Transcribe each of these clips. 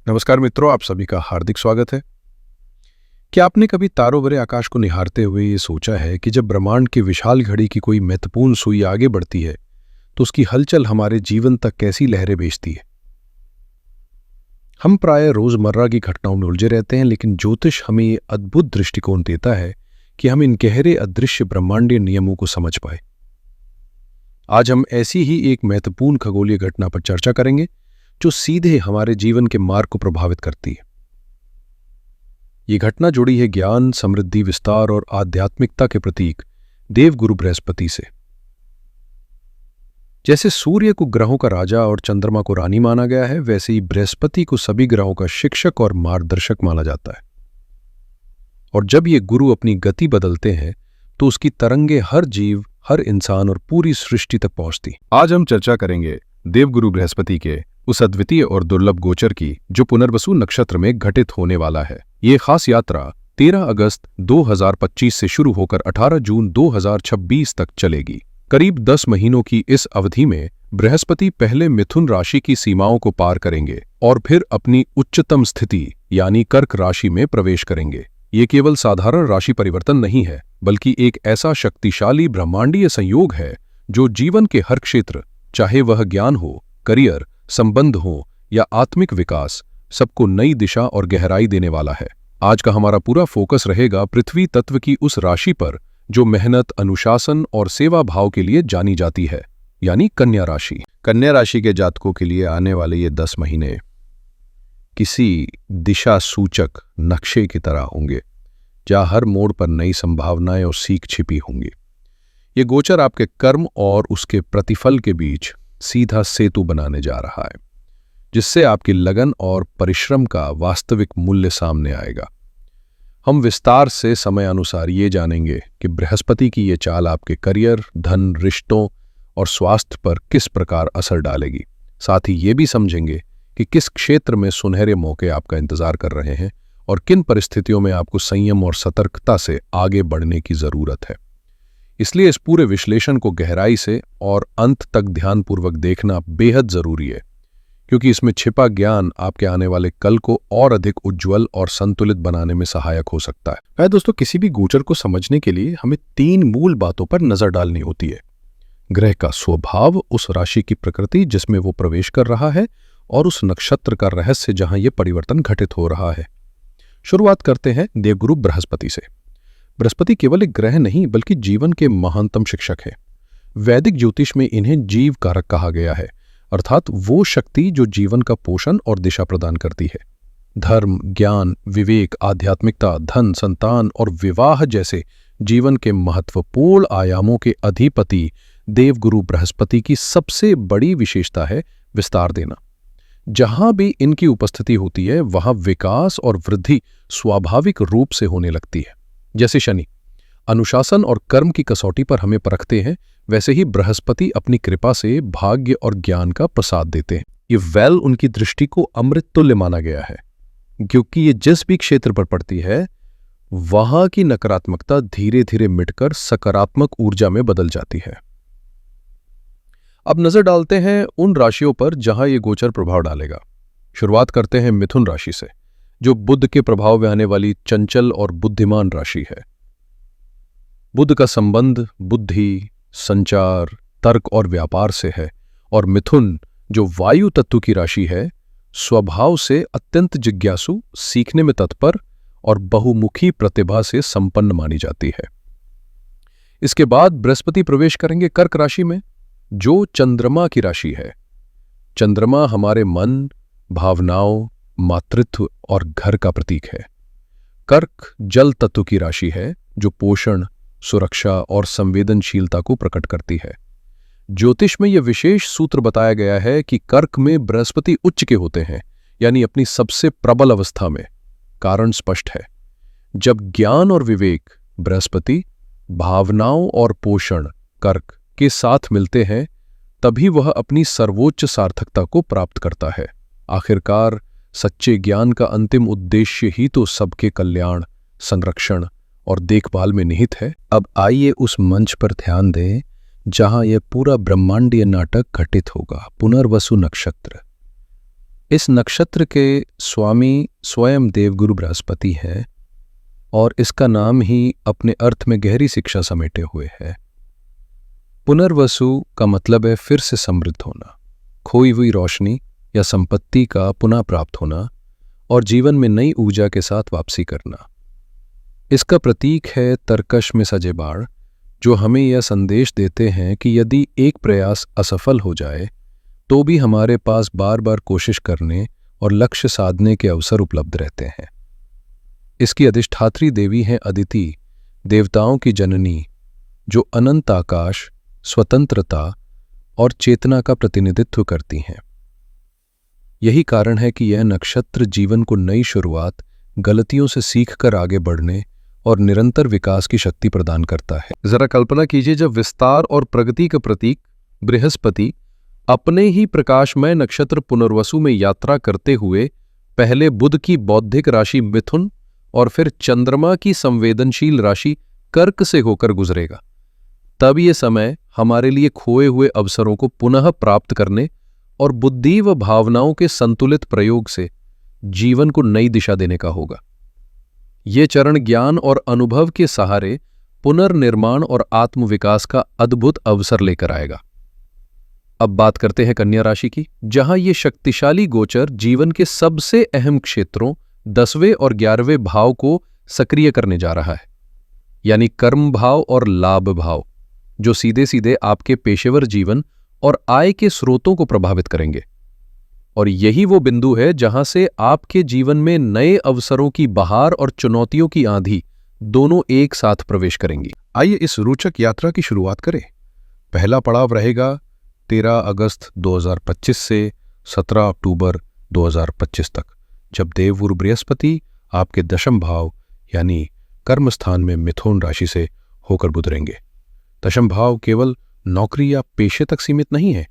नमस्कार मित्रों, आप सभी का हार्दिक स्वागत है। क्या आपने कभी तारों भरे आकाश को निहारते हुए ये सोचा है कि जब ब्रह्मांड की विशाल घड़ी की कोई महत्वपूर्ण सुई आगे बढ़ती है तो उसकी हलचल हमारे जीवन तक कैसी लहरें भेजती है। हम प्राय रोजमर्रा की घटनाओं में उलझे रहते हैं, लेकिन ज्योतिष हमें ये अद्भुत दृष्टिकोण देता है कि हम इन गहरे अदृश्य ब्रह्मांडीय नियमों को समझ पाए। आज हम ऐसी ही एक महत्वपूर्ण खगोलीय घटना पर चर्चा करेंगे जो सीधे हमारे जीवन के मार्ग को प्रभावित करती है। ये घटना जुड़ी है ज्ञान, समृद्धि, विस्तार और आध्यात्मिकता के प्रतीक देवगुरु बृहस्पति से। जैसे सूर्य को ग्रहों का राजा और चंद्रमा को रानी माना गया है, वैसे ही बृहस्पति को सभी ग्रहों का शिक्षक और मार्गदर्शक माना जाता है। और जब ये गुरु अपनी गति बदलते हैं तो उसकी तरंगे हर जीव, हर इंसान और पूरी सृष्टि तक पहुंचती। आज हम चर्चा करेंगे देवगुरु बृहस्पति के उस अद्वितीय और दुर्लभ गोचर की जो पुनर्वसु नक्षत्र में घटित होने वाला है। ये खास यात्रा 13 अगस्त 2025 से शुरू होकर 18 जून 2026 तक चलेगी। करीब 10 महीनों की इस अवधि में बृहस्पति पहले मिथुन राशि की सीमाओं को पार करेंगे और फिर अपनी उच्चतम स्थिति यानी कर्क राशि में प्रवेश करेंगे। ये केवल साधारण राशि परिवर्तन नहीं है, बल्कि एक ऐसा शक्तिशाली ब्रह्मांडीय संयोग है जो जीवन के हर क्षेत्र, चाहे वह ज्ञान हो, करियर, संबंध हो या आत्मिक विकास, सबको नई दिशा और गहराई देने वाला है। आज का हमारा पूरा फोकस रहेगा पृथ्वी तत्व की उस राशि पर जो मेहनत, अनुशासन और सेवा भाव के लिए जानी जाती है, यानी कन्या राशि। कन्या राशि के जातकों के लिए आने वाले ये 10 महीने किसी दिशा सूचक नक्शे की तरह होंगे, जहां हर मोड़ पर नई संभावनाएं और सीख छिपी होंगी। ये गोचर आपके कर्म और उसके प्रतिफल के बीच सीधा सेतु बनाने जा रहा है, जिससे आपकी लगन और परिश्रम का वास्तविक मूल्य सामने आएगा। हम विस्तार से समय अनुसार ये जानेंगे कि बृहस्पति की ये चाल आपके करियर, धन, रिश्तों और स्वास्थ्य पर किस प्रकार असर डालेगी। साथ ही ये भी समझेंगे कि किस क्षेत्र में सुनहरे मौके आपका इंतजार कर रहे हैं और किन परिस्थितियों में आपको संयम और सतर्कता से आगे बढ़ने की जरूरत है। इसलिए इस पूरे विश्लेषण को गहराई से और अंत तक ध्यानपूर्वक देखना बेहद जरूरी है, क्योंकि इसमें छिपा ज्ञान आपके आने वाले कल को और अधिक उज्जवल और संतुलित बनाने में सहायक हो सकता है। दोस्तों, किसी भी गोचर को समझने के लिए हमें 3 मूल बातों पर नजर डालनी होती है: ग्रह का स्वभाव, उस राशि की प्रकृति जिसमें वो प्रवेश कर रहा है, और उस नक्षत्र का रहस्य जहां ये परिवर्तन घटित हो रहा है। शुरुआत करते हैं देवगुरु बृहस्पति से। बृहस्पति केवल एक ग्रह नहीं, बल्कि जीवन के महानतम शिक्षक है। वैदिक ज्योतिष में इन्हें जीव कारक कहा गया है, अर्थात वो शक्ति जो जीवन का पोषण और दिशा प्रदान करती है। धर्म, ज्ञान, विवेक, आध्यात्मिकता, धन, संतान और विवाह जैसे जीवन के महत्वपूर्ण आयामों के अधिपति देवगुरु बृहस्पति की सबसे बड़ी विशेषता है विस्तार देना। जहां भी इनकी उपस्थिति होती है, वहां विकास और वृद्धि स्वाभाविक रूप से होने लगती है। जैसे शनि अनुशासन और कर्म की कसौटी पर हमें परखते हैं, वैसे ही बृहस्पति अपनी कृपा से भाग्य और ज्ञान का प्रसाद देते हैं। ये वेल उनकी दृष्टि को अमृत तुल्य माना गया है, क्योंकि ये जिस भी क्षेत्र पर पड़ती है, वहां की नकारात्मकता धीरे धीरे मिटकर सकारात्मक ऊर्जा में बदल जाती है। अब नजर डालते हैं उन राशियों पर जहां ये गोचर प्रभाव डालेगा। शुरुआत करते हैं मिथुन राशि से, जो बुध के प्रभाव में आने वाली चंचल और बुद्धिमान राशि है। बुध का संबंध बुद्धि, संचार, तर्क और व्यापार से है, और मिथुन जो वायु तत्व की राशि है, स्वभाव से अत्यंत जिज्ञासु, सीखने में तत्पर और बहुमुखी प्रतिभा से संपन्न मानी जाती है। इसके बाद बृहस्पति प्रवेश करेंगे कर्क राशि में, जो चंद्रमा की राशि है। चंद्रमा हमारे मन, भावनाओं, मातृत्व और घर का प्रतीक है। कर्क जल तत्व की राशि है, जो पोषण, सुरक्षा और संवेदनशीलता को प्रकट करती है। ज्योतिष में यह विशेष सूत्र बताया गया है कि कर्क में बृहस्पति उच्च के होते हैं, यानी अपनी सबसे प्रबल अवस्था में। कारण स्पष्ट है, जब ज्ञान और विवेक बृहस्पति, भावनाओं और पोषण कर्क के साथ मिलते हैं, तभी वह अपनी सर्वोच्च सार्थकता को प्राप्त करता है। आखिरकार सच्चे ज्ञान का अंतिम उद्देश्य ही तो सबके कल्याण, संरक्षण और देखभाल में निहित है। अब आइए उस मंच पर ध्यान दें जहां यह पूरा ब्रह्मांडीय नाटक घटित होगा, पुनर्वसु नक्षत्र। इस नक्षत्र के स्वामी स्वयं देवगुरु बृहस्पति है और इसका नाम ही अपने अर्थ में गहरी शिक्षा समेटे हुए है। पुनर्वसु का मतलब है फिर से समृद्ध होना, खोई हुई रोशनी या संपत्ति का पुनः प्राप्त होना और जीवन में नई ऊर्जा के साथ वापसी करना। इसका प्रतीक है तरकश में सजे बाण, जो हमें यह संदेश देते हैं कि यदि एक प्रयास असफल हो जाए तो भी हमारे पास बार बार कोशिश करने और लक्ष्य साधने के अवसर उपलब्ध रहते हैं। इसकी अधिष्ठात्री देवी हैं अदिति, देवताओं की जननी, जो अनंत आकाश, स्वतंत्रता और चेतना का प्रतिनिधित्व करती हैं। यही कारण है कि यह नक्षत्र जीवन को नई शुरुआत, गलतियों से सीखकर आगे बढ़ने और निरंतर विकास की शक्ति प्रदान करता है। जरा कल्पना कीजिए, जब विस्तार और प्रगति का प्रतीक बृहस्पति अपने ही प्रकाशमय नक्षत्र पुनर्वसु में यात्रा करते हुए पहले बुध की बौद्धिक राशि मिथुन और फिर चंद्रमा की संवेदनशील राशि कर्क से होकर गुजरेगा। तब ये समय हमारे लिए खोए हुए अवसरों को पुनः प्राप्त करने और बुद्धि व भावनाओं के संतुलित प्रयोग से जीवन को नई दिशा देने का होगा। ये चरण ज्ञान और अनुभव के सहारे पुनर्निर्माण और आत्मविकास का अद्भुत अवसर लेकर आएगा। अब बात करते हैं कन्या राशि की, जहां ये शक्तिशाली गोचर जीवन के सबसे अहम क्षेत्रों 10वें और 11वें भाव को सक्रिय करने जा रहा है, यानी कर्म भाव और लाभ भाव, जो सीधे सीधे आपके पेशेवर जीवन और आय के स्रोतों को प्रभावित करेंगे। और यही वो बिंदु है जहां से आपके जीवन में नए अवसरों की बहार और चुनौतियों की आंधी दोनों एक साथ प्रवेश करेंगी। आइए इस रोचक यात्रा की शुरुआत करें। पहला पड़ाव रहेगा 13 अगस्त 2025 से 17 अक्टूबर 2025 तक, जब देवगुरु बृहस्पति आपके दशम भाव यानी कर्म स्थान में मिथुन राशि से होकर गुजरेंगे। दशम भाव केवल नौकरी या पेशे तक सीमित नहीं है,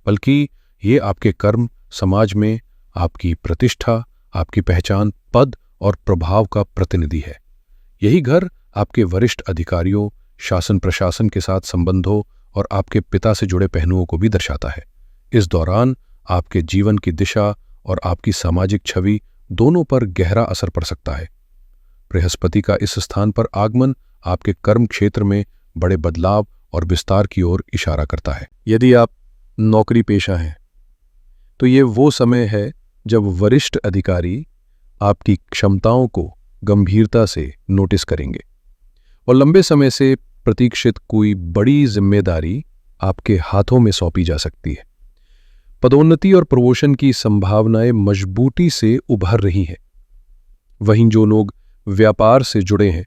बल्कि ये आपके कर्म, समाज में आपकी प्रतिष्ठा, आपकी पहचान, पद और प्रभाव का प्रतिनिधि है। यही घर आपके वरिष्ठ अधिकारियों, शासन प्रशासन के साथ संबंधों और आपके पिता से जुड़े पहलुओं को भी दर्शाता है। इस दौरान आपके जीवन की दिशा और आपकी सामाजिक छवि दोनों पर गहरा असर पड़ सकता है। बृहस्पति का इस स्थान पर आगमन आपके कर्म क्षेत्र में बड़े बदलाव और विस्तार की ओर इशारा करता है। यदि आप नौकरी पेशा हैं तो ये वो समय है जब वरिष्ठ अधिकारी आपकी क्षमताओं को गंभीरता से नोटिस करेंगे और लंबे समय से प्रतीक्षित कोई बड़ी जिम्मेदारी आपके हाथों में सौंपी जा सकती है। पदोन्नति और प्रमोशन की संभावनाएं मजबूती से उभर रही हैं। वहीं जो लोग व्यापार से जुड़े हैं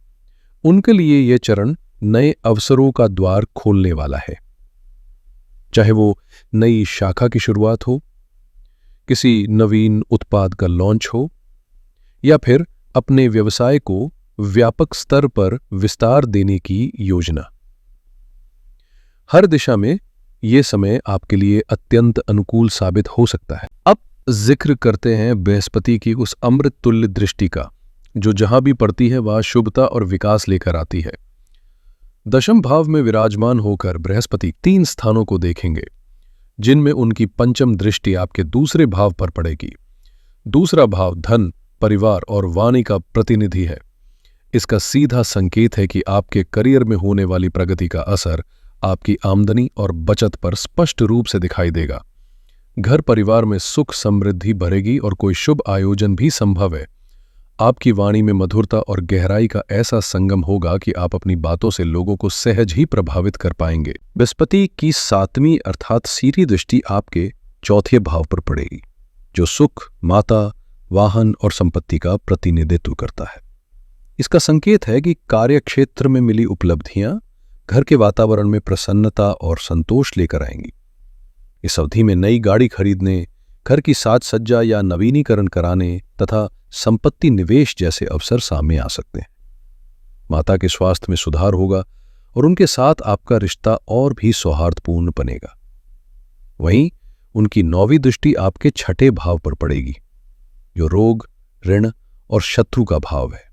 उनके लिए यह चरण नए अवसरों का द्वार खोलने वाला है, चाहे वो नई शाखा की शुरुआत हो, किसी नवीन उत्पाद का लॉन्च हो या फिर अपने व्यवसाय को व्यापक स्तर पर विस्तार देने की योजना। हर दिशा में यह समय आपके लिए अत्यंत अनुकूल साबित हो सकता है। अब जिक्र करते हैं बृहस्पति की उस अमृत तुल्य दृष्टि का, जो जहां भी पड़ती है वहां शुभता और विकास लेकर आती है। दशम भाव में विराजमान होकर बृहस्पति 3 स्थानों को देखेंगे, जिनमें उनकी पंचम दृष्टि आपके दूसरे भाव पर पड़ेगी। दूसरा भाव धन, परिवार और वाणी का प्रतिनिधि है। इसका सीधा संकेत है कि आपके करियर में होने वाली प्रगति का असर आपकी आमदनी और बचत पर स्पष्ट रूप से दिखाई देगा। घर परिवार में सुख समृद्धि भरेगी और कोई शुभ आयोजन भी संभव है। आपकी वाणी में मधुरता और गहराई का ऐसा संगम होगा कि आप अपनी बातों से लोगों को सहज ही प्रभावित कर पाएंगे। बृहस्पति की 7वीं अर्थात सीधी दृष्टि आपके चौथे भाव पर पड़ेगी, जो सुख, माता, वाहन और संपत्ति का प्रतिनिधित्व करता है। इसका संकेत है कि कार्यक्षेत्र में मिली उपलब्धियां घर के वातावरण में प्रसन्नता और संतोष लेकर आएंगी। इस अवधि में नई गाड़ी खरीदने, घर की साज सज्जा या नवीनीकरण कराने तथा संपत्ति निवेश जैसे अवसर सामने आ सकते हैं। माता के स्वास्थ्य में सुधार होगा और उनके साथ आपका रिश्ता और भी सौहार्दपूर्ण बनेगा। वहीं उनकी 9वीं दृष्टि आपके छठे भाव पर पड़ेगी, जो रोग, ऋण और शत्रु का भाव है।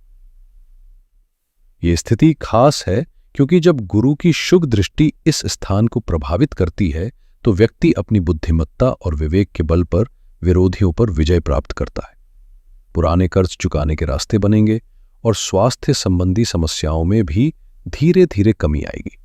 यह स्थिति खास है क्योंकि जब गुरु की शुभ दृष्टि इस स्थान को प्रभावित करती है तो व्यक्ति अपनी बुद्धिमत्ता और विवेक के बल पर विरोधियों पर विजय प्राप्त करता है। पुराने कर्ज चुकाने के रास्ते बनेंगे और स्वास्थ्य संबंधी समस्याओं में भी धीरे धीरे कमी आएगी।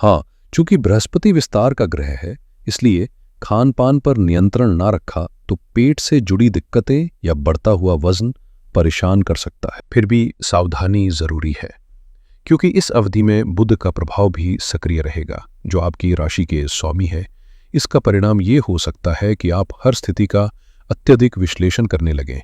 हाँ, चूंकि बृहस्पति विस्तार का ग्रह है, इसलिए खान पान पर नियंत्रण ना रखा तो पेट से जुड़ी दिक्कतें या बढ़ता हुआ वजन परेशान कर सकता है। फिर भी सावधानी जरूरी है, क्योंकि इस अवधि में बुध का प्रभाव भी सक्रिय रहेगा, जो आपकी राशि के स्वामी है। इसका परिणाम ये हो सकता है कि आप हर स्थिति का अत्यधिक विश्लेषण करने लगें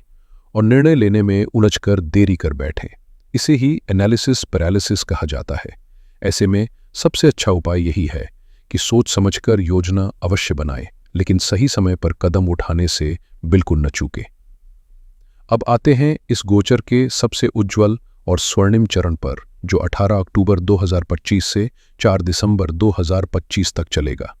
और निर्णय लेने में उलझकर देरी कर बैठें। इसे ही एनालिसिस पैरालिसिस कहा जाता है। ऐसे में सबसे अच्छा उपाय यही है कि सोच समझकर योजना अवश्य बनाएं, लेकिन सही समय पर कदम उठाने से बिल्कुल न चूकें। अब आते हैं इस गोचर के सबसे उज्ज्वल और स्वर्णिम चरण पर, जो 18 अक्टूबर 2025 से 4 दिसंबर 2025 तक चलेगा।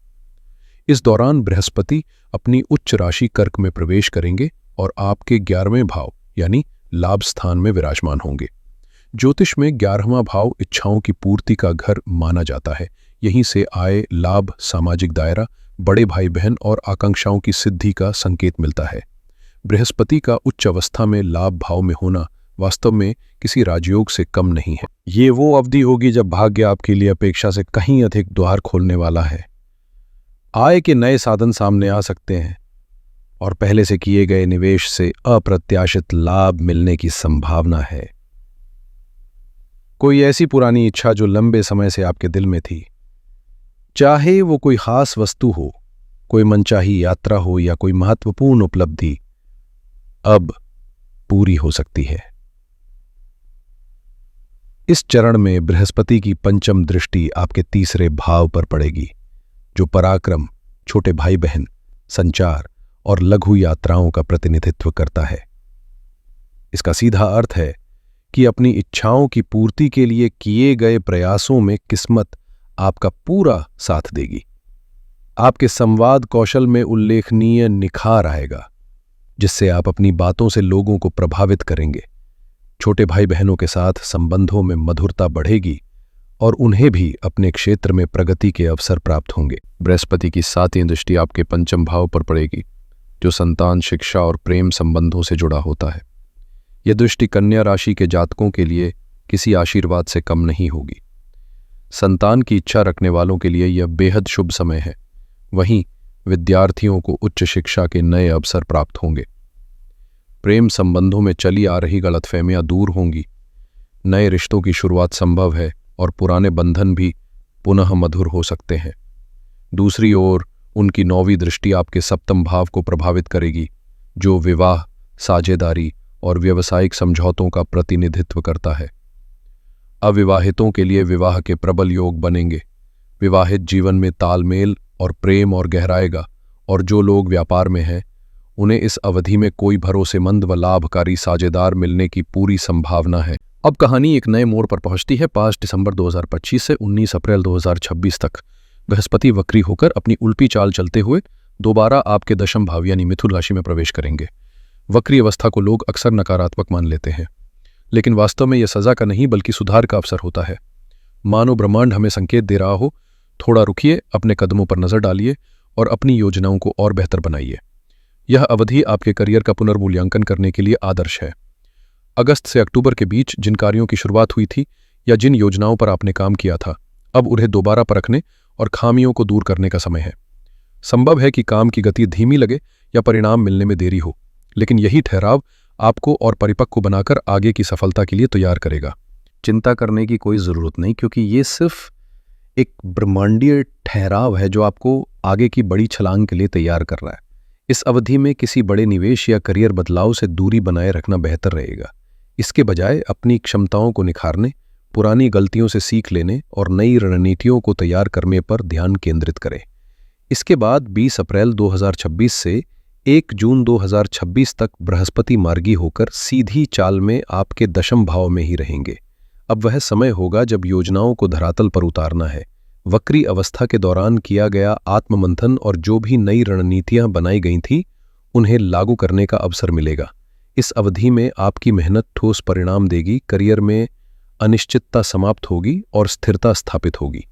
इस दौरान बृहस्पति अपनी उच्च राशि कर्क में प्रवेश करेंगे और आपके 11वें भाव यानी लाभ स्थान में विराजमान होंगे। ज्योतिष में 11वां भाव इच्छाओं की पूर्ति का घर माना जाता है। यहीं से आय, लाभ, सामाजिक दायरा, बड़े भाई बहन और आकांक्षाओं की सिद्धि का संकेत मिलता है। बृहस्पति का उच्च अवस्था में लाभ भाव में होना वास्तव में किसी राजयोग से कम नहीं है। ये वो अवधि होगी जब भाग्य आपके लिए अपेक्षा से कहीं अधिक द्वार खोलने वाला है। आय के नए साधन सामने आ सकते हैं और पहले से किए गए निवेश से अप्रत्याशित लाभ मिलने की संभावना है। कोई ऐसी पुरानी इच्छा जो लंबे समय से आपके दिल में थी, चाहे वो कोई खास वस्तु हो, कोई मनचाही यात्रा हो या कोई महत्वपूर्ण उपलब्धि, अब पूरी हो सकती है। इस चरण में बृहस्पति की पंचम दृष्टि आपके तीसरे भाव पर पड़ेगी, जो पराक्रम, छोटे भाई बहन, संचार और लघु यात्राओं का प्रतिनिधित्व करता है। इसका सीधा अर्थ है कि अपनी इच्छाओं की पूर्ति के लिए किए गए प्रयासों में किस्मत आपका पूरा साथ देगी। आपके संवाद कौशल में उल्लेखनीय निखार आएगा, जिससे आप अपनी बातों से लोगों को प्रभावित करेंगे। छोटे भाई बहनों के साथ संबंधों में मधुरता बढ़ेगी और उन्हें भी अपने क्षेत्र में प्रगति के अवसर प्राप्त होंगे। बृहस्पति की 7वीं दृष्टि आपके पंचम भाव पर पड़ेगी, जो संतान, शिक्षा और प्रेम संबंधों से जुड़ा होता है। यह दृष्टि कन्या राशि के जातकों के लिए किसी आशीर्वाद से कम नहीं होगी। संतान की इच्छा रखने वालों के लिए यह बेहद शुभ समय है। वहीं विद्यार्थियों को उच्च शिक्षा के नए अवसर प्राप्त होंगे। प्रेम संबंधों में चली आ रही गलतफहमियां दूर होंगी। नए रिश्तों की शुरुआत संभव है और पुराने बंधन भी पुनः मधुर हो सकते हैं। दूसरी ओर उनकी 9वीं दृष्टि आपके सप्तम भाव को प्रभावित करेगी, जो विवाह, साझेदारी और व्यावसायिक समझौतों का प्रतिनिधित्व करता है। अविवाहितों के लिए विवाह के प्रबल योग बनेंगे। विवाहित जीवन में तालमेल और प्रेम और गहराएगा, और जो लोग व्यापार में हैं उन्हें इस अवधि में कोई भरोसेमंद व लाभकारी साझेदार मिलने की पूरी संभावना है। अब कहानी एक नए मोड़ पर पहुंचती है। 5 दिसंबर 2025 से 19 अप्रैल 2026 तक बृहस्पति वक्री होकर अपनी उल्टी चाल चलते हुए दोबारा आपके दशम भाव यानी मिथुन राशि में प्रवेश करेंगे। वक्री अवस्था को लोग अक्सर नकारात्मक मान लेते हैं, लेकिन वास्तव में यह सजा का नहीं बल्कि सुधार का अवसर होता है। मानो ब्रह्मांड हमें संकेत दे रहा हो, थोड़ा रुकिए, अपने कदमों पर नजर डालिए और अपनी योजनाओं को और बेहतर बनाइए। यह अवधि आपके करियर का पुनर्मूल्यांकन करने के लिए आदर्श है। अगस्त से अक्टूबर के बीच जिन कार्यों की शुरुआत हुई थी या जिन योजनाओं पर आपने काम किया था, अब उन्हें दोबारा परखने और खामियों को दूर करने का समय है। संभव है कि काम की गति धीमी लगे या परिणाम मिलने में देरी हो, लेकिन यही ठहराव आपको और परिपक्व बनाकर आगे की सफलता के लिए तैयार करेगा। चिंता करने की कोई ज़रूरत नहीं, क्योंकि ये सिर्फ एक ब्रह्मांडीय ठहराव है जो आपको आगे की बड़ी छलांग के लिए तैयार कर रहा है। इस अवधि में किसी बड़े निवेश या करियर बदलाव से दूरी बनाए रखना बेहतर रहेगा। इसके बजाय अपनी क्षमताओं को निखारने, पुरानी गलतियों से सीख लेने और नई रणनीतियों को तैयार करने पर ध्यान केंद्रित करें। इसके बाद 20 अप्रैल 2026 से 1 जून 2026 तक बृहस्पति मार्गी होकर सीधी चाल में आपके दशम भाव में ही रहेंगे। अब वह समय होगा जब योजनाओं को धरातल पर उतारना है। वक्री अवस्था के दौरान किया गया आत्ममंथन और जो भी नई रणनीतियां बनाई गई थीं, उन्हें लागू करने का अवसर मिलेगा। इस अवधि में आपकी मेहनत ठोस परिणाम देगी, करियर में अनिश्चितता समाप्त होगी और स्थिरता स्थापित होगी।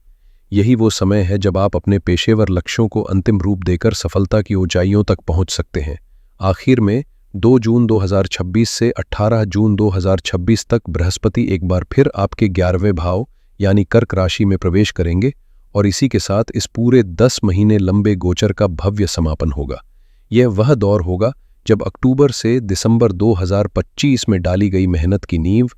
यही वो समय है जब आप अपने पेशेवर लक्ष्यों को अंतिम रूप देकर सफलता की ऊंचाइयों तक पहुंच सकते हैं। आखिर में 2 जून 2026 से 18 जून 2026 तक बृहस्पति एक बार फिर आपके 11वें भाव यानी कर्क राशि में प्रवेश करेंगे और इसी के साथ इस पूरे 10 महीने लंबे गोचर का भव्य समापन होगा। यह वह दौर होगा जब अक्टूबर से दिसंबर 2025 में डाली गई मेहनत की नींव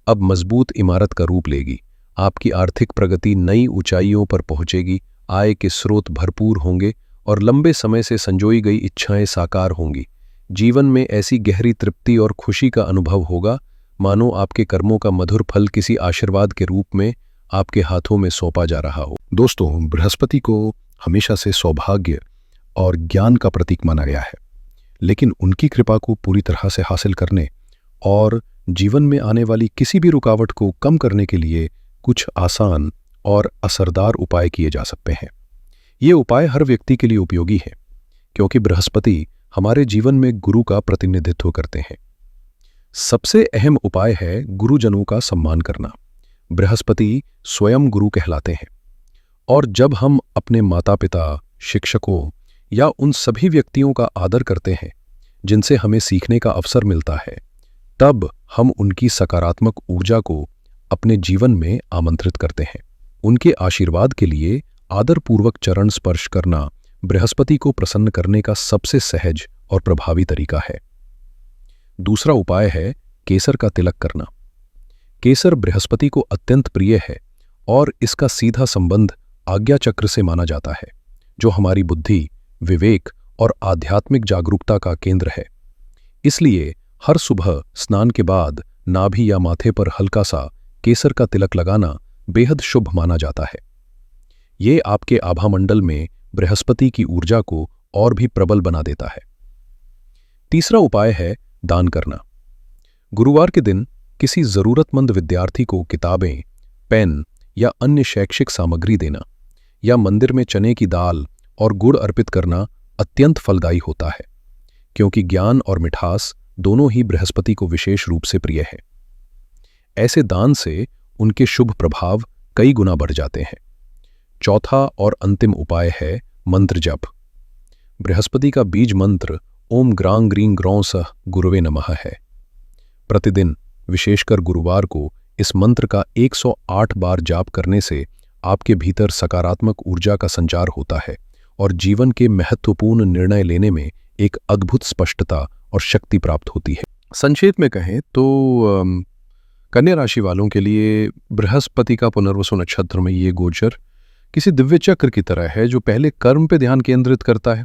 अब मजबूत इमारत का रूप लेगी। आपकी आर्थिक प्रगति नई ऊंचाइयों पर पहुंचेगी, आय के स्रोत भरपूर होंगे और लंबे समय से संजोई गई इच्छाएं साकार होंगी। जीवन में ऐसी गहरी तृप्ति और खुशी का अनुभव होगा मानो आपके कर्मों का मधुर फल किसी आशीर्वाद के रूप में आपके हाथों में सौंपा जा रहा हो। दोस्तों, बृहस्पति को हमेशा से सौभाग्य और ज्ञान का प्रतीक माना गया है, लेकिन उनकी कृपा को पूरी तरह से हासिल करने और जीवन में आने वाली किसी भी रुकावट को कम करने के लिए कुछ आसान और असरदार उपाय किए जा सकते हैं। ये उपाय हर व्यक्ति के लिए उपयोगी हैं, क्योंकि बृहस्पति हमारे जीवन में गुरु का प्रतिनिधित्व करते हैं। सबसे अहम उपाय है गुरुजनों का सम्मान करना। बृहस्पति स्वयं गुरु कहलाते हैं और जब हम अपने माता पिता, शिक्षकों या उन सभी व्यक्तियों का आदर करते हैं जिनसे हमें सीखने का अवसर मिलता है, तब हम उनकी सकारात्मक ऊर्जा को अपने जीवन में आमंत्रित करते हैं। उनके आशीर्वाद के लिए आदरपूर्वक चरण स्पर्श करना बृहस्पति को प्रसन्न करने का सबसे सहज और प्रभावी तरीका है। दूसरा उपाय है केसर का तिलक करना। केसर बृहस्पति को अत्यंत प्रिय है और इसका सीधा संबंध आज्ञा चक्र से माना जाता है, जो हमारी बुद्धि, विवेक और आध्यात्मिक जागरूकता का केंद्र है। इसलिए हर सुबह स्नान के बाद नाभि या माथे पर हल्का सा केसर का तिलक लगाना बेहद शुभ माना जाता है। ये आपके आभामंडल में बृहस्पति की ऊर्जा को और भी प्रबल बना देता है। तीसरा उपाय है दान करना। गुरुवार के दिन किसी जरूरतमंद विद्यार्थी को किताबें, पेन या अन्य शैक्षिक सामग्री देना या मंदिर में चने की दाल और गुड़ अर्पित करना अत्यंत फलदायी होता है, क्योंकि ज्ञान और मिठास दोनों ही बृहस्पति को विशेष रूप से प्रिय है। ऐसे दान से उनके शुभ प्रभाव कई गुना बढ़ जाते हैं। चौथा और अंतिम उपाय है मंत्र जप। बृहस्पति का बीज मंत्र ओम ग्रां ग्रीं ग्रौं सः गुरुवे नमः है। प्रतिदिन, विशेषकर गुरुवार को, इस मंत्र का 108 बार जाप करने से आपके भीतर सकारात्मक ऊर्जा का संचार होता है और जीवन के महत्वपूर्ण निर्णय लेने में एक अद्भुत स्पष्टता और शक्ति प्राप्त होती है। संक्षेप में कहें तो कन्या राशि वालों के लिए बृहस्पति का पुनर्वसु नक्षत्र में ये गोचर किसी दिव्य चक्र की तरह है, जो पहले कर्म पे ध्यान केंद्रित करता है,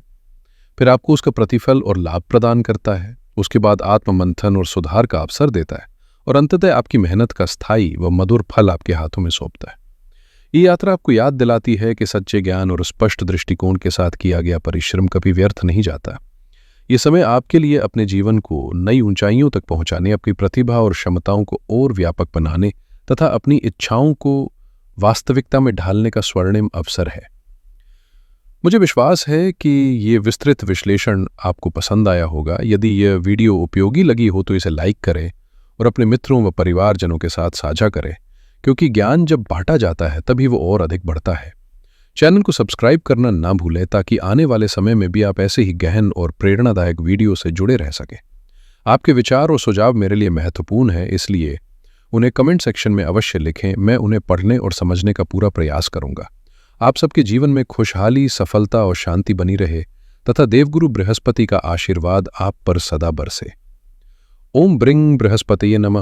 फिर आपको उसका प्रतिफल और लाभ प्रदान करता है, उसके बाद आत्ममंथन और सुधार का अवसर देता है और अंततः आपकी मेहनत का स्थायी व मधुर फल आपके हाथों में सौंपता है। ये यात्रा आपको याद दिलाती है कि सच्चे ज्ञान और स्पष्ट दृष्टिकोण के साथ किया गया परिश्रम कभी व्यर्थ नहीं जाता। ये समय आपके लिए अपने जीवन को नई ऊंचाइयों तक पहुंचाने, अपनी प्रतिभा और क्षमताओं को और व्यापक बनाने तथा अपनी इच्छाओं को वास्तविकता में ढालने का स्वर्णिम अवसर है। मुझे विश्वास है कि ये विस्तृत विश्लेषण आपको पसंद आया होगा। यदि यह वीडियो उपयोगी लगी हो तो इसे लाइक करें और अपने मित्रों व परिवारजनों के साथ साझा करें, क्योंकि ज्ञान जब बांटा जाता है तभी वो और अधिक बढ़ता है। चैनल को सब्सक्राइब करना ना भूलें ताकि आने वाले समय में भी आप ऐसे ही गहन और प्रेरणादायक वीडियो से जुड़े रह सकें। आपके विचार और सुझाव मेरे लिए महत्वपूर्ण हैं, इसलिए उन्हें कमेंट सेक्शन में अवश्य लिखें। मैं उन्हें पढ़ने और समझने का पूरा प्रयास करूंगा। आप सबके जीवन में खुशहाली, सफलता और शांति बनी रहे तथा देवगुरु बृहस्पति का आशीर्वाद आप पर सदा बरसे। ओम ब्रिंग बृहस्पतये नमः।